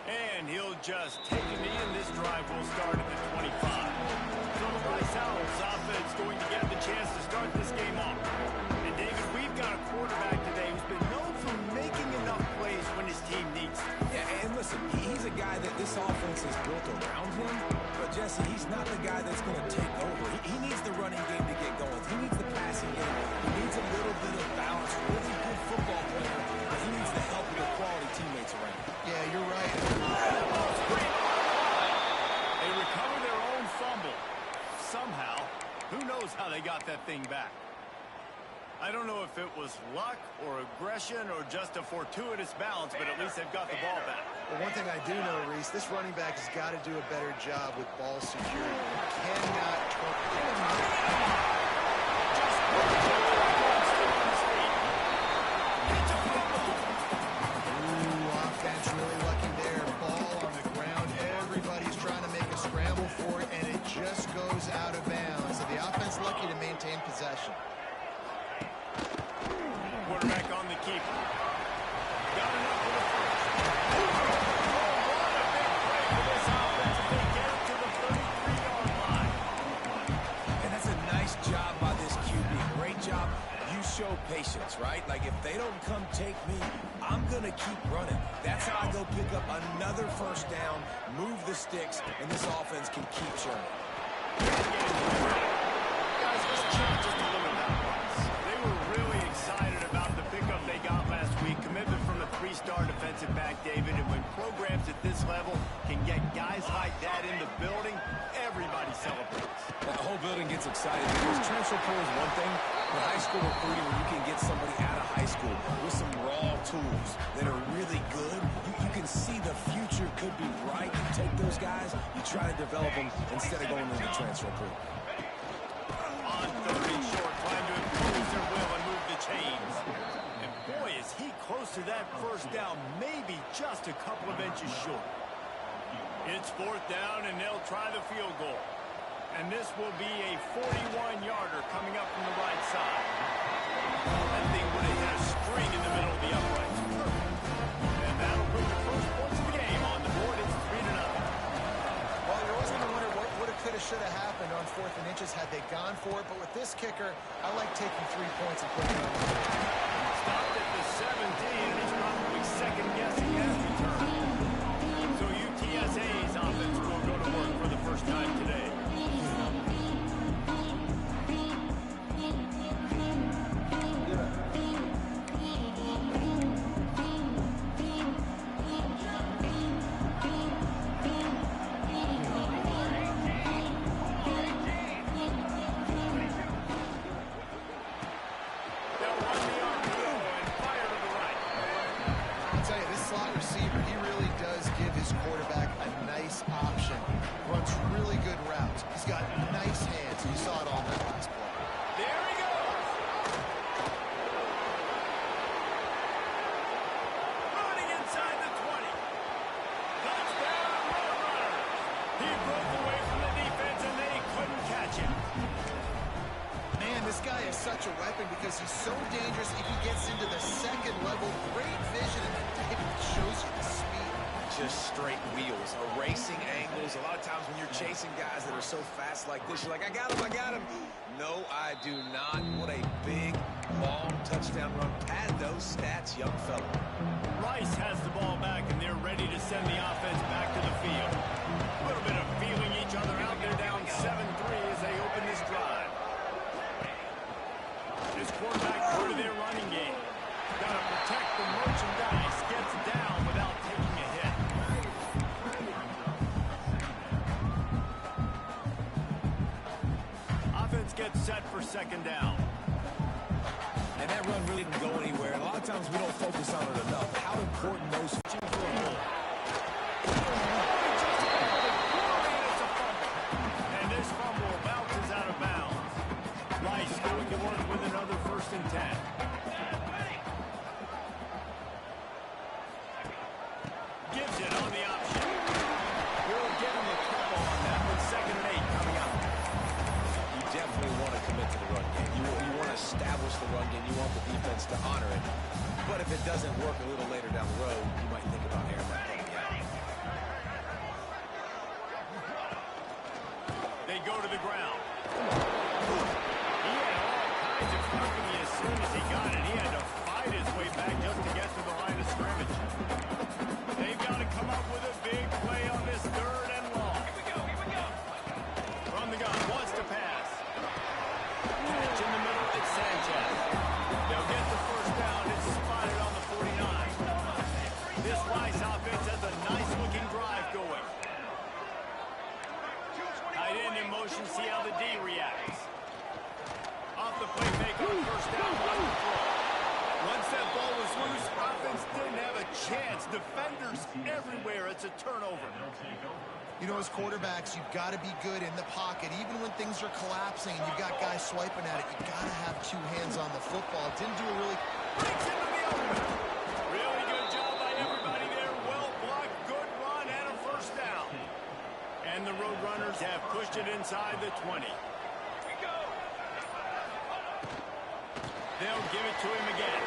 And he'll just take a knee, and this drive will start at the 25. So the Rice Owls offense going to get the chance to start this game off. And David, we've got a quarterback today who's been known for making enough plays when his team needs to. Yeah, and listen, he's a guy that this offense is built around him. But Jesse, he's not the guy that's going to take over. He needs the running game to get going. He needs the passing game. He needs a little bit of balance. Really good football player, but he needs the help of the quality teammates around him. Yeah, you're right. They recover their own fumble. Somehow, who knows how they got that thing back. I don't know if it was luck or aggression or just a fortuitous bounce, but at least they've got the ball back. Well, one thing I do know, Reese, this running back has got to do a better job with ball security. Offense really lucky there. Ball on the ground. Everybody's trying to make a scramble for it, and it just goes out of bounds. So the offense lucky to maintain possession. Quarterback on the keeper. Got enough for the first. What a big play for this offense if they get it to the 33-yard line. And that's a nice job by this QB. Great job. You show patience, right? Like, if they don't come take me, I'm going to keep running. That's how I go pick up another first down, move the sticks, and this offense can keep showing. Guys, let's chat just a little about Rice. They were really excited about the pickup they got last week. Commitment from a three-star defensive back, David. And when programs at this level can get guys like that in the building, everybody celebrates. The whole building gets excited because transfer portal is one thing. For high school recruiting, when you can get somebody out of high school with some raw tools that are really good, you can see the future could be bright. You take those guys, you try to develop them instead of going into the transfer portal. On third and short, trying to impose their will and move the chains. And boy, is he close to that first down, maybe just a couple of inches short. It's fourth down, and they'll try the field goal. And this will be a 41-yarder coming up from the right side. That thing would have hit a string in the middle of the uprights. And that'll put the first points of the game on the board. It's 3-0. Well, you're always going to wonder what would have, could have, should have happened on 4th and inches had they gone for it. But with this kicker, I like taking 3 points and putting it on the board. Stopped at the 17, and he's probably second-guessing his return. So UTSA's offense will go to work for the first time today. Such a weapon because he's so dangerous if he gets into the second level. Great vision, and it shows you the speed. Just straight wheels, erasing angles. A lot of times when you're chasing guys that are so fast like this, you're like, I got him, I got him. No, I do not. What a big, long touchdown run. Pad those stats, young fella. Rice has the ball back, and they're ready to send the offense back to the field. A little bit of feeling each other out. They're down 7-3 as they open this drive. This quarterback part of their running game. Got to protect the merchandise. Gets down without taking a hit. Offense gets set for second down. And that run really didn't go anywhere. And a lot of times we don't focus on it enough. How important those two for a goal. And this fumble bounces out of bounds. Rice going to work with another 1st and 10. Gives it on the option. We'll get him a couple on that with 2nd and 8 coming up. You definitely want to commit to the run game. You want to establish the run game. You want the defense to honor it. But if it doesn't work a little later down the road, you might go to the ground. He had all kinds of company as soon as he got it. He had to fight his way back just to get to the line of scrimmage. They've got to come up with a big play on this 3rd and long. Here we go. From the gun, wants to pass. Catch in the middle, it's Sanchez. They'll get the first down. It's spotted on the 49. This Rice offense has a nice-looking drive going. Tight end in motion, see how the D reacts. Off the play fake on first down, wants to throw. Once that ball was loose, offense didn't have a chance. Defenders everywhere. It's a turnover. You know, as quarterbacks, you've got to be good in the pocket. Even when things are collapsing and you've got guys swiping at it, you've got to have 2 hands on the football. Didn't do a really... Breaks into the open. Really good job by everybody there. Well blocked, good run, and a first down. And the Roadrunners have pushed it inside the 20. They'll give it to him again.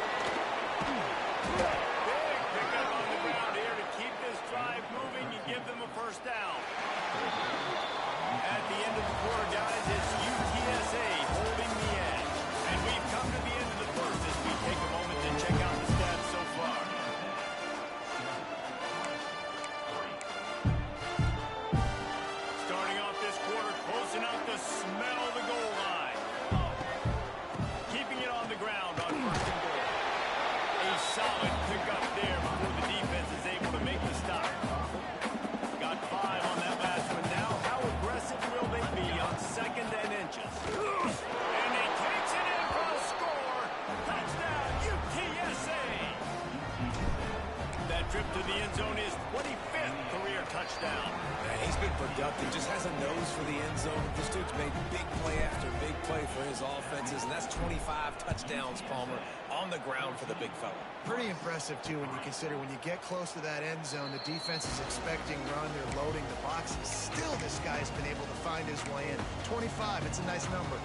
Big pickup on the ground here to keep this drive moving and give them a first down. At the end of the quarter, guys, it's UTSA holding the edge. And we've come to the end of the first as we take a moment to check out the stats so far. Starting off this quarter, close enough to smell the goal line. Keeping it on the ground on first and goal. A solid pickup there before the defense is able to make the stop. Got 5 on that last one. Now, how aggressive will they be on 2nd and inches? And he takes it in for a score. Touchdown, UTSA. That trip to the end zone is 25th career touchdown. Man, he's been productive, just has a nose for the end zone. This dude's made big play after big play for his offenses, and that's 25 touchdowns, Palmer, on the ground for the big fella. Pretty impressive, too, when you consider when you get close to that end zone, the defense is expecting run, they're loading the boxes. Still, this guy's been able to find his way in. 25, it's a nice number.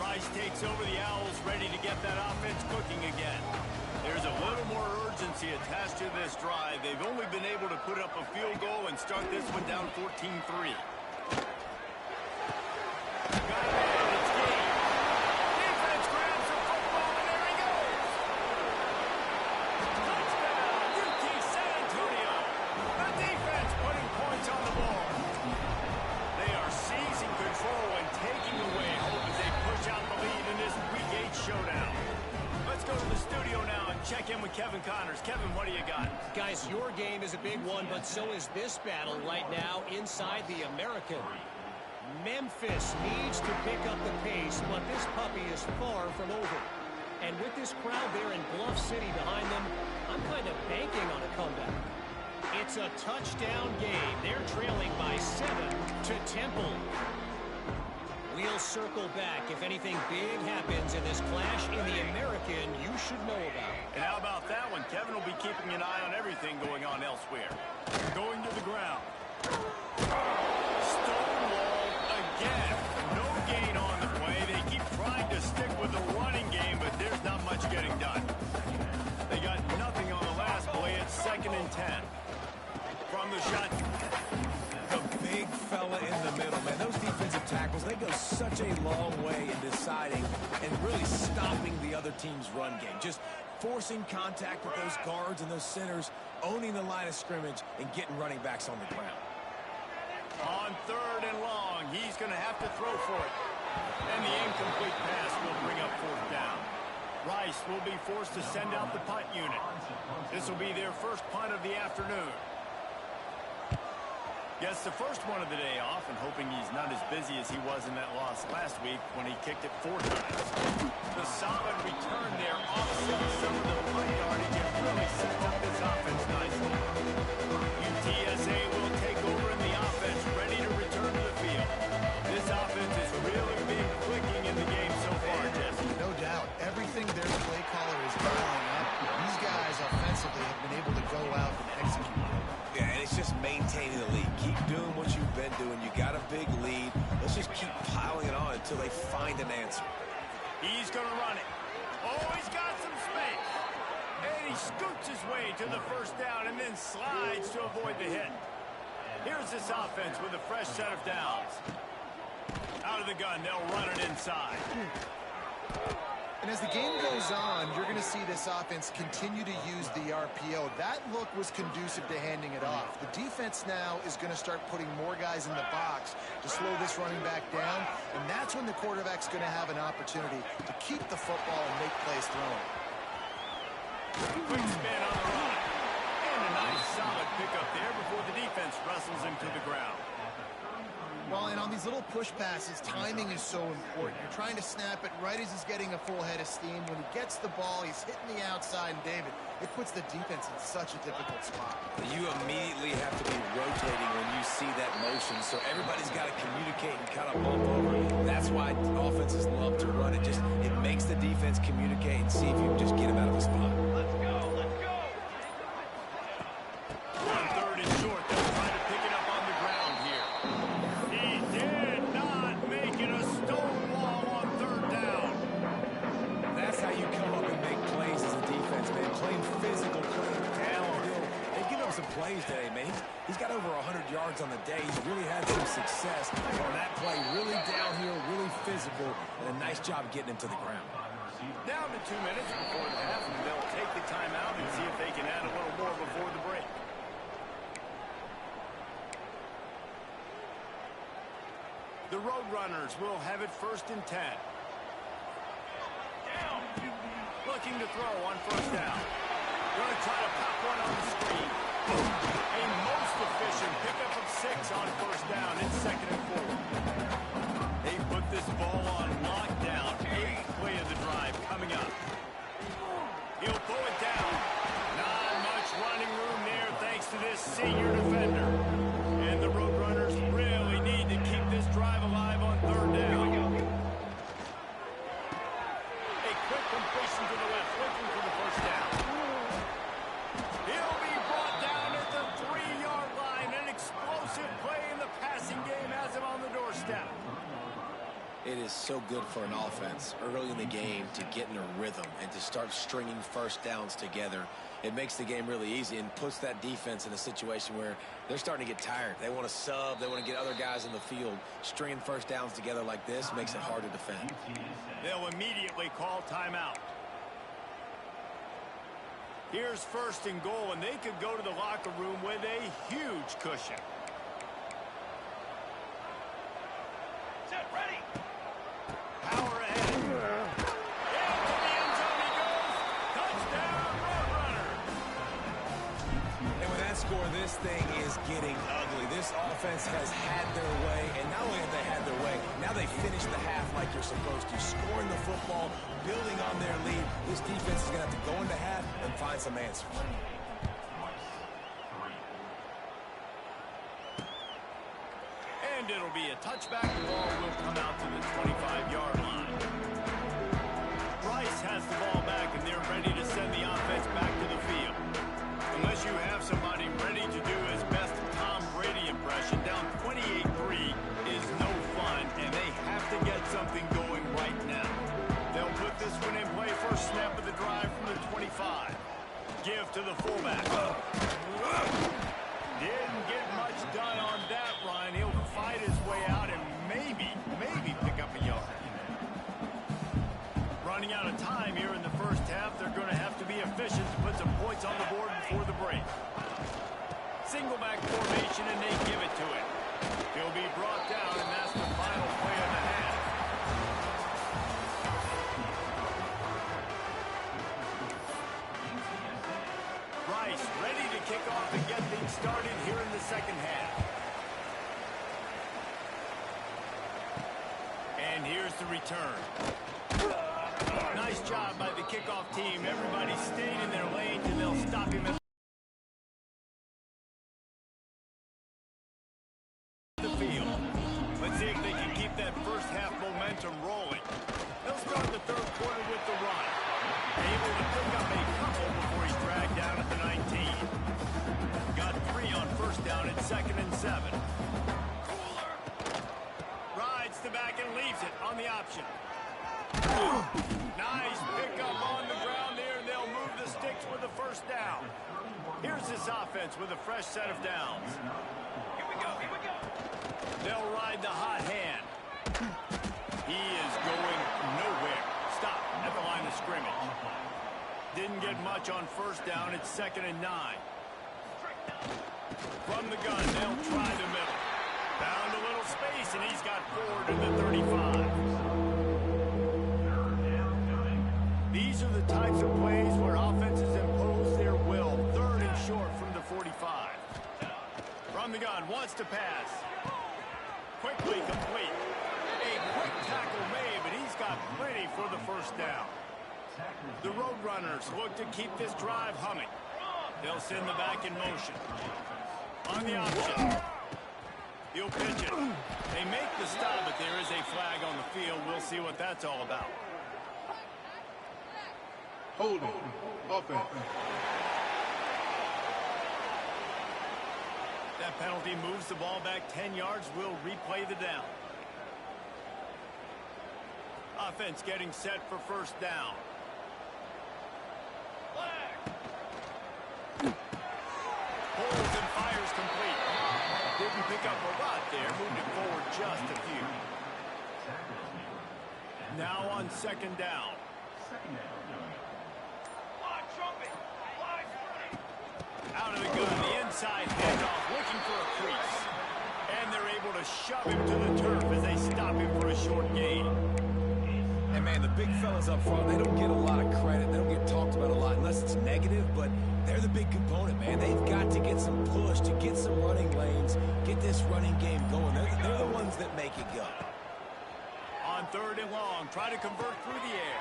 Rice takes over the Owls, ready to get that offense cooking again. There's a little more urgency attached to this drive. They've only been able to put up a field goal and start this one down 14-3. Got it, it's game. Defense grabs the football, and there he goes. Touchdown, UT San Antonio. The defense putting points on the board. They are seizing control and taking away hope as they push out the lead in this Week 8 showdown. Let's go to the studio now and check in with Kevin Connors. Kevin, what do you got? Guys, your game is a big one, but so is this battle right now inside the American. Memphis needs to pick up the pace, but this puppy is far from over. And with this crowd there in Bluff City behind them, I'm kind of banking on a comeback. It's a touchdown game. They're trailing by 7 to Temple. We'll circle back. If anything big happens in this clash in the American, you should know about it. And how about that one? Kevin will be keeping an eye on everything going on elsewhere. Going to the ground. Stonewall again. No gain on the play. They keep trying to stick with the running game, but there's not much getting done. They got nothing on the last play. It's 2nd and 10. From the shot. The big fella in the middle, man. Those defensive tackles, they go such a long way in deciding and really stopping the other team's run game. Just forcing contact with those guards and those centers, owning the line of scrimmage, and getting running backs on the ground. On 3rd and long, he's going to have to throw for it. And the incomplete pass will bring up 4th down. Rice will be forced to send out the punt unit. This will be their first punt of the afternoon. Gets the first one of the day off and hoping he's not as busy as he was in that loss last week when he kicked it 4 times. The solid return there offsets some of the punt yardage and really sets up this offense nicely. UTSA will take over in the offense, ready to return to the field. This offense has really been clicking in the game so far, Jesse. No doubt. Everything their play caller is dialing up. These guys offensively have been able to go out and execute. Yeah, and it's just maintaining the lead. Keep doing what you've been doing. You got a big lead. Let's just keep piling it on until they find an answer. He's going to run it. Oh, he's got some space. And he scoots his way to the first down and then slides to avoid the hit. Here's this offense with a fresh set of downs. Out of the gun, they'll run it inside. And as the game goes on, you're going to see this offense continue to use the RPO. That look was conducive to handing it off. The defense now is going to start putting more guys in the box to slow this running back down, and that's when the quarterback's going to have an opportunity to keep the football and make plays throwing. Quick spin on the run. And a nice solid pickup there before the defense wrestles him to the ground. Well, and on these little push passes, timing is so important. You're trying to snap it right as he's getting a full head of steam. When he gets the ball, he's hitting the outside, and David, it puts the defense in such a difficult spot. You immediately have to be rotating when you see that motion, so everybody's got to communicate and kind of bump over. That's why offenses love to run it. It makes the defense communicate and see if you can just get him out of the spot. Let's go, let's go. 1/3 is short. They'll try to pick it up on the ground here. He did not make it a stone wall on 3rd down. That's how you come up and make plays as a defense, man. Playing physical, playing downhill. They give him some plays today, man. He's got over 100 yards on the day. He's really had some success on that play. Really downhill, really physical, and a nice job getting him to the ground. Down to 2 minutes before the half, and they'll take the timeout and see if they can add a little more before the break. The Roadrunners will have it 1st and 10. Looking to throw on 1st down. Going to try to pop one on the screen. A most efficient pickup of 6 on 1st down. It's 2nd and 4. They put this ball on lockdown. 8th play of the drive coming up. He'll throw it down. Not much running room there thanks to this senior defender. And the Roadrunners really need to keep this drive alive on 3rd down. A quick completion to the left, looking for the 1st down. He'll be brought down at the 3-yard line. An explosive play in the passing game has him on the doorstep. It is so good for an offense early in the game to get in a rhythm and to start stringing 1st downs together. It makes the game really easy and puts that defense in a situation where they're starting to get tired. They want to sub. They want to get other guys in the field. Stringing 1st downs together like this makes it hard to defend. They'll immediately call timeout. Here's 1st and goal, and they could go to the locker room with a huge cushion. Set, ready. Power ahead. Into the end zone he goes. Touchdown, Roadrunners. And with that score, this thing is getting ugly. This offense has had their way, and not only have they had their way, now they finish the half like you're supposed to, scoring the football, building on their lead. This defense is going to have to go into half and find some answers. And it'll be a touchback. The ball will come out to the 25-yard line. Rice has the ball back, and they're ready to send the offense back to the field. Unless you have somebody ready to do his best Tom Brady impression, down 28-3 is no fun, and they have to get something going right now. They'll put this one in play. 1st snap of the drive from the 25. Give to the fullback. Didn't get much done on that run. He'll fight his way out and maybe pick up a yard. Running out of time here in the 1st half. They're going to have to be efficient to put some points on the board before the break. Single back formation, and they give it to him. He'll be brought down, and that's the final play of the half. Rice ready to kick off and get things started here in the 2nd half. And here's the return. Nice job by the kickoff team. Everybody stayed in their lanes, and they'll stop him at the field. Let's see if they can keep that 1st half momentum rolling. They'll start the 3rd quarter with the run. Able to pick up a couple before he's dragged down at the 19. Got 3 on 1st down at 2nd and 7. Rides the back and leaves it on the option. Nice pickup on the ground there, and they'll move the sticks with the 1st down. Here's this offense with a fresh set of downs. Here we go, here we go. They'll ride the hot hand. He is going nowhere. Stop at the line of scrimmage. Didn't get much on first down. It's 2nd and 9. From the gun, they'll try the middle. Found a little space, and he's got forward to the 35. These are the types of plays where offenses impose their will. 3rd and short from the 45. From the gun, wants to pass. Quickly complete. A quick tackle made, but he's got plenty for the first down. The Roadrunners look to keep this drive humming. They'll send the back in motion. On the option. He'll pitch it. They make the stop, but there is a flag on the field. We'll see what that's all about. Holding. Offense. That penalty moves the ball back 10 yards. We'll replay the down. Offense getting set for first down. Holds and fires complete. Didn't pick up a lot there. Moved it forward just a few. Now on 2nd down. Out of the gun, the inside handoff, looking for a crease. And they're able to shove him to the turf as they stop him for a short gain. And, man, the big fellas up front, they don't get a lot of credit. They don't get talked about a lot unless it's negative, but they're the big component, man. They've got to get some push, to get some running lanes, get this running game going. They're the ones that make it go. On 3rd and long, try to convert through the air.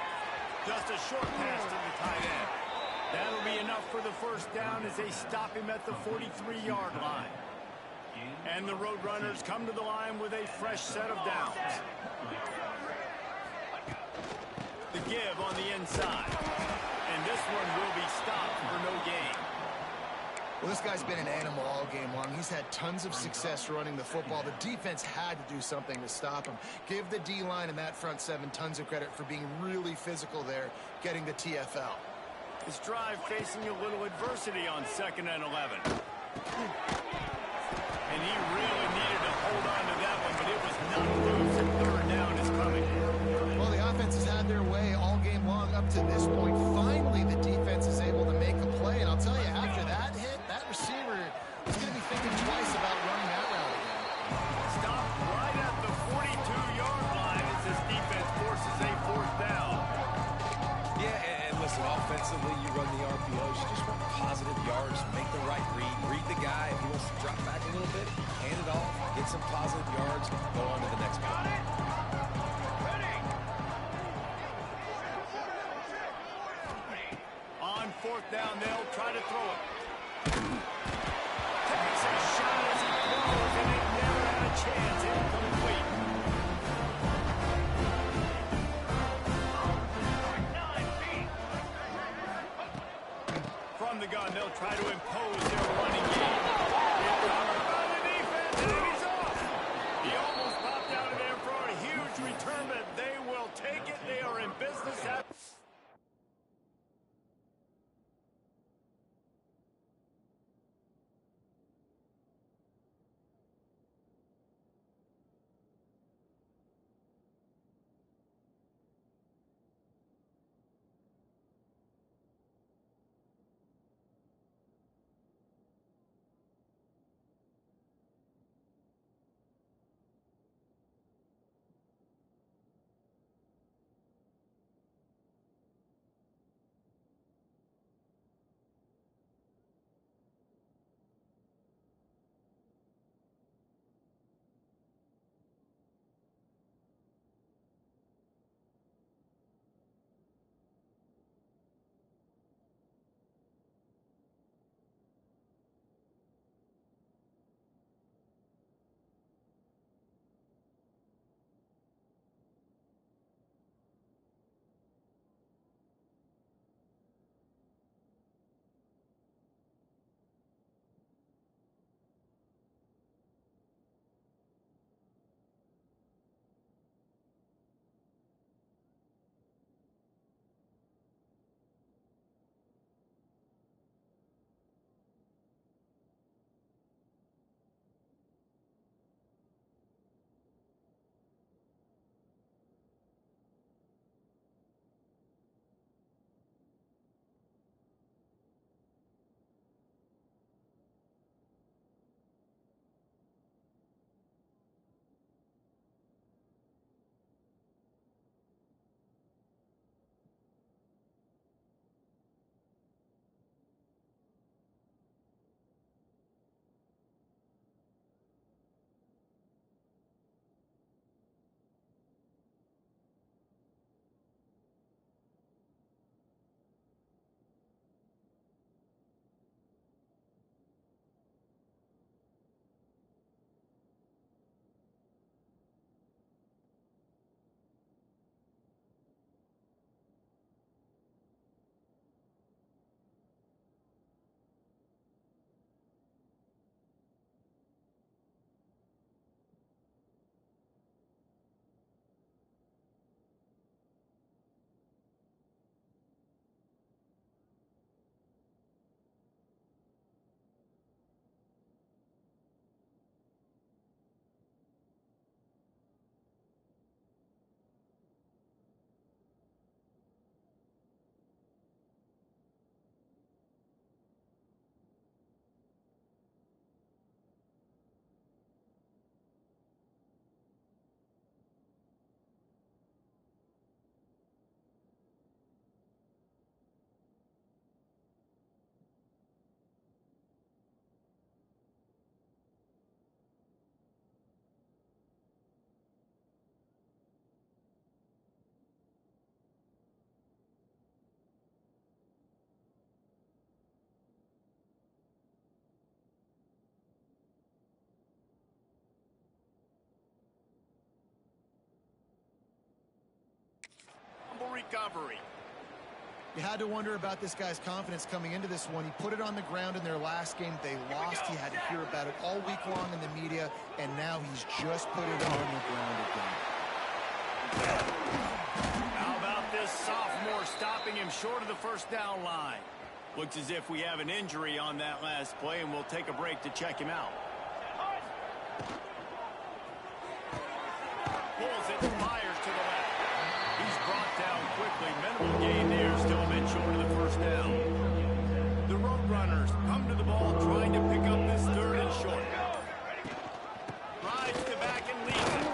Just a short pass to the tight end. That'll be enough for the first down as they stop him at the 43-yard line. And the Roadrunners come to the line with a fresh set of downs. The give on the inside. And this one will be stopped for no gain. Well, this guy's been an animal all game long. He's had tons of success running the football. The defense had to do something to stop him. Give the D-line and that front 7 tons of credit for being really physical there, getting the TFL. This drive facing a little adversity on 2nd and 11. And he really needed to hold on to that one, but it was not loose, and 3rd down is coming. Well, the offense has had their way all game long up to this point. Finally, the defense is able to make a play, and I'll tell you, after that hit, that receiver is going to be thinking twice about running that route again. Stop right at the 42-yard line as this defense forces a 4th down. Yeah, and listen, offensively, you run the RPOs, you just run positive yards, make the right read the guy. If he wants to drop back a little bit, hand it off, get some positive yards, go on to the next play. On 4th down, they'll try to throw it. Takes a shot as he throws, and it never had a chance. Incomplete. From the gun, they'll try to impose their running game. It's covered by the defense, and he's off. He almost popped out of there for a huge return, but they will take it. They are in business. recovery. You had to wonder about this guy's confidence coming into this one. He put it on the ground in their last game. They lost. He had to hear about it all week long in the media, and now he's just put it on the ground again. How about this sophomore stopping him short of the first down line? Looks as if we have an injury on that last play, and we'll take a break to check him out. Pulls it, fires to the left. He's brought down quickly. Minimal gain there, still a bit short of the first down. The Roadrunners come to the ball, trying to pick up this third and short. Rides to back and leads it.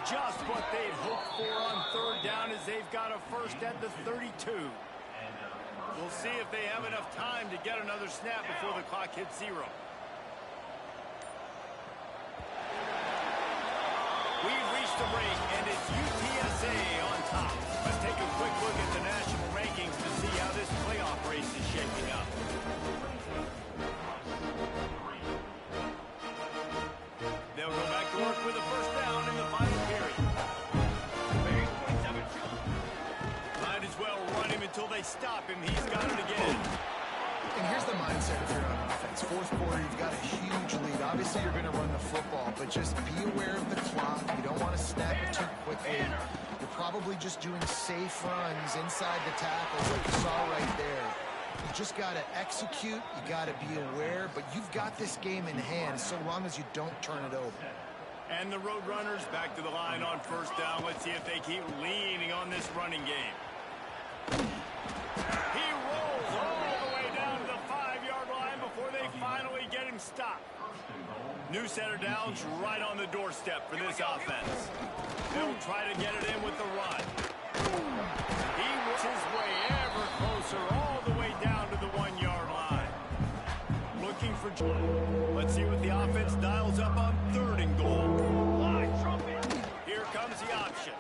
Just what they'd hoped for on third down, as they've got a first at the 32. We'll see if they have enough time to get another snap before the clock hits 0. We've reached the break, and it's UTSA on top. Let's take a quick look at the national rankings to see how this playoff race is shaping up. They'll go back to work with a first down in the final period. Might as well run him until they stop him. He's got it again. And here's the mindset if you're on offense. Fourth quarter, you've got a huge lead. Obviously, you're going to run the football, but just be aware of the clock. You don't want to snap it too quickly. You're probably just doing safe runs inside the tackles like you saw right there. You just got to execute. You got to be aware, but you've got this game in hand so long as you don't turn it over. And the Roadrunners back to the line on first down. Let's see if they keep leaning on this running game. He rolls all the way down to the 5-yard line before they finally get him stopped. New set of downs right on the doorstep for this offense. They'll try to get it in with the run. He works his way ever closer all the way down to the 1-yard line. Looking for... Let's see what the offense dials up on third and goal. Here comes the option.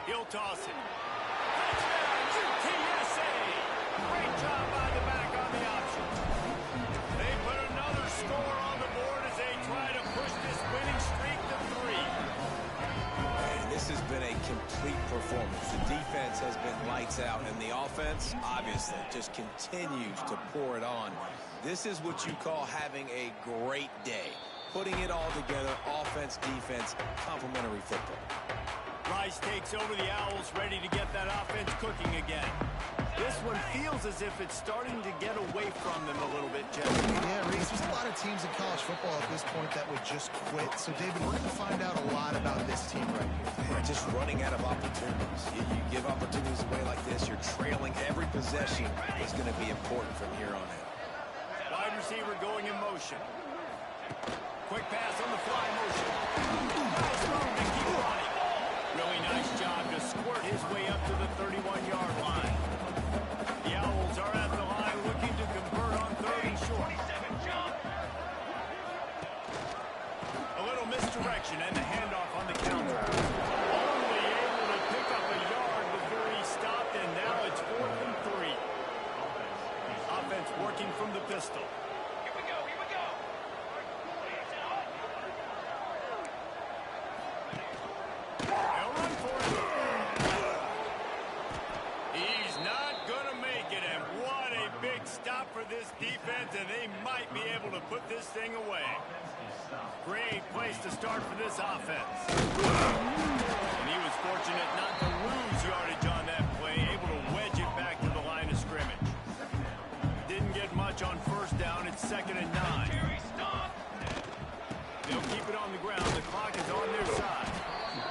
He'll toss it. UTSA! Great job by the back on the option. They put another score on the board as they try to push this winning streak to 3. And this has been a complete performance. The defense has been lights out, and the offense, obviously, just continues to pour it on. This is what you call having a great day. Putting it all together, offense, defense, complementary football. Rice takes over the Owls, ready to get that offense cooking again. This one feels as if it's starting to get away from them a little bit, Jeff. Yeah, Reese, there's a lot of teams in college football at this point that would just quit. So, David, we're going to find out a lot about this team right here. They're just running out of opportunities. You give opportunities away like this, you're trailing. Every possession is going to be important from here on out. Wide receiver going in motion. Quick pass on the fly motion. Nice move to keep running. Really nice job to squirt his way up to the 31-yard line. The Owls are at the line looking to convert on third and short. A little misdirection and the handoff on the counter. Only able to pick up a yard before he stopped, and now it's 4th and 3. Offense working from the pistol. Defense, and they might be able to put this thing away. Great place to start for this offense. And he was fortunate not to lose yardage on that play, able to wedge it back to the line of scrimmage. Didn't get much on first down. It's 2nd and 9. They'll keep it on the ground. The clock is on their side.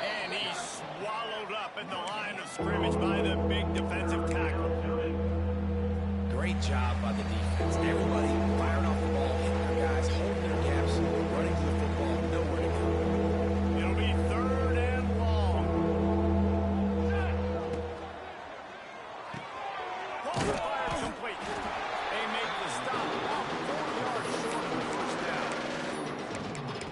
And he's swallowed up at the line of scrimmage by the big defensive tackle. Great job by the defense. Everybody firing off the ball, hitting their guys, holding their gaps, running to the football, nowhere to go. It'll be 3rd and long. Ball fired complete. They make the stop about 4 yards short of the first down.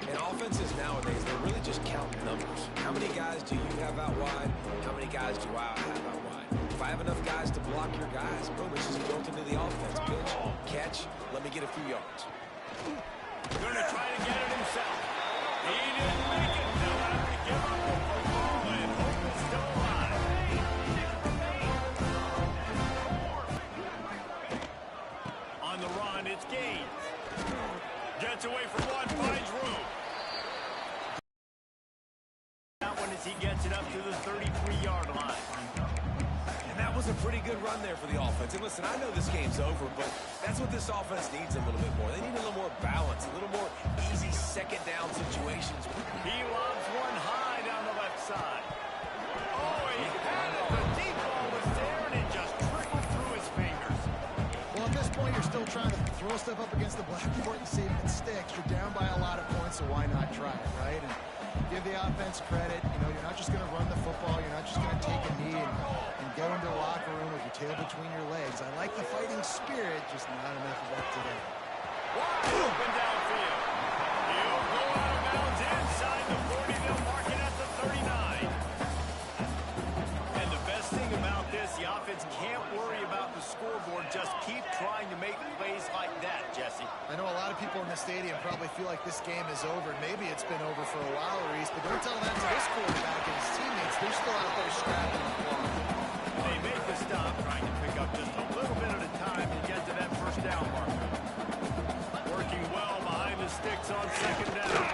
And offenses nowadays, they're really just counting numbers. How many guys do you have out wide? How many guys do I have out wide? If I have enough guys to block your guys, boom, it's just built into the offense. Pitch, catch, let me get a few yards. Going to try to get it himself. He didn't make it. They'll have to give up the football, and hope is still alive. one finds room. That one as he gets it up to the 33-yard line. And that was a pretty good run there for the offense. And listen, I know this game's over, but that's what this offense needs a little bit more. They need a little more balance, a little more easy second down situations. He lobs one high down the left side. Oh, he had it. The deep ball was there, and it just trickled through his fingers. Well, at this point, you're still trying to throw stuff up against the blackboard and see if it sticks. You're down by a lot of points, so why not try it, right? And give the offense credit. You know, you're not just going to run the football. You're not just going to take a knee and go into the locker room with your tail between your legs. I like the fighting spirit, just not enough of that today. Wide open downfield. He'll go out of bounds inside the 40. They'll mark it at the 39. And the best thing about this, the offense can't worry about the scoreboard. Just keep trying to make plays like that, Jesse. I know a lot of people in the stadium probably feel like this game is over. Maybe it's been over for a while, Reese, but don't tell that to this quarterback and his teammates. They're still out there scrapping and clawing. They make the stop, trying to pick up just a little bit at a time to get to that first down marker. Working well behind the sticks on second down.